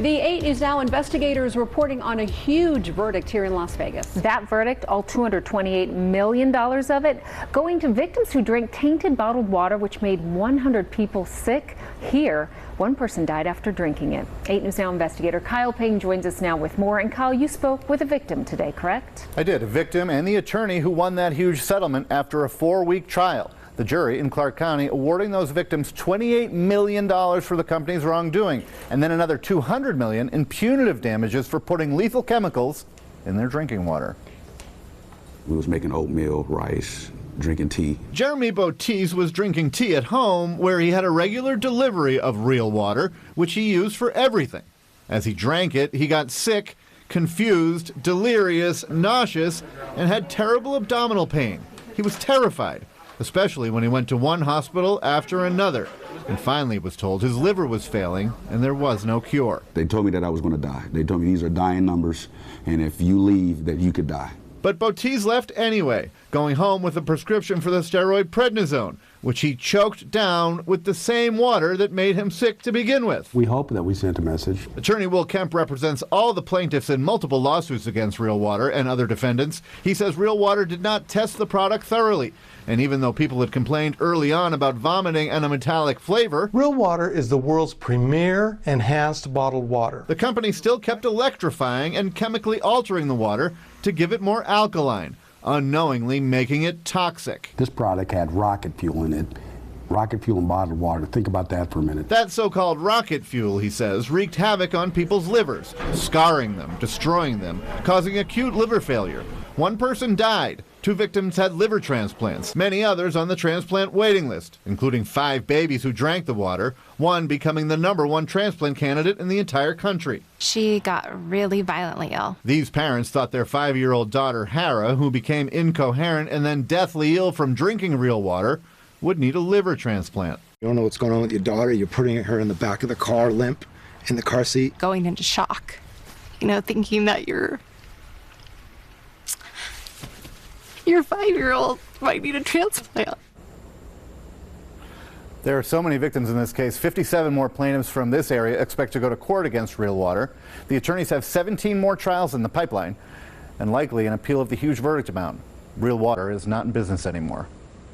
The 8 News Now investigators reporting on a huge verdict here in Las Vegas. That verdict, all $228 million of it, going to victims who drank tainted bottled water, which made 100 people sick. Here, one person died after drinking it. 8 News Now investigator Kyle Payne joins us now with more. And Kyle, you spoke with a victim today, correct? I did, a victim and the attorney who won that huge settlement after a 4-week trial. The jury in Clark County awarding those victims $28 million for the company's wrongdoing, and then another $200 million in punitive damages for putting lethal chemicals in their drinking water. We was making oatmeal, rice, drinking tea. Jeremy Bottice was drinking tea at home where he had a regular delivery of real water, which he used for everything. As he drank it, he got sick, confused, delirious, nauseous, and had terrible abdominal pain. He was terrified, especially when he went to one hospital after another, and finally was told his liver was failing and there was no cure. They told me that I was going to die. They told me these are dying numbers, and if you leave, that you could die. But Bottice left anyway, going home with a prescription for the steroid prednisone, which he choked down with the same water that made him sick to begin with. We hope that we sent a message. Attorney Will Kemp represents all the plaintiffs in multiple lawsuits against Real Water and other defendants. He says Real Water did not test the product thoroughly. And even though people had complained early on about vomiting and a metallic flavor, Real Water is the world's premier enhanced bottled water. the company still kept electrifying and chemically altering the water to give it more alkaline, unknowingly making it toxic. This product had rocket fuel in it. Rocket fuel and bottled water. Think about that for a minute. That so-called rocket fuel, he says, wreaked havoc on people's livers, scarring them, destroying them, causing acute liver failure. One person died. 2 victims had liver transplants, many others on the transplant waiting list, including 5 babies who drank the water, one becoming the #1 transplant candidate in the entire country. She got really violently ill. These parents thought their 5-year-old daughter, Hara, who became incoherent and then deathly ill from drinking Real Water, would need a liver transplant. You don't know what's going on with your daughter. You're putting her in the back of the car, limp, in the car seat. Going into shock, thinking that your 5-year-old might need a transplant. There are so many victims in this case. 57 more plaintiffs from this area expect to go to court against Real Water. The attorneys have 17 more trials in the pipeline and likely an appeal of the huge verdict amount. Real Water is not in business anymore.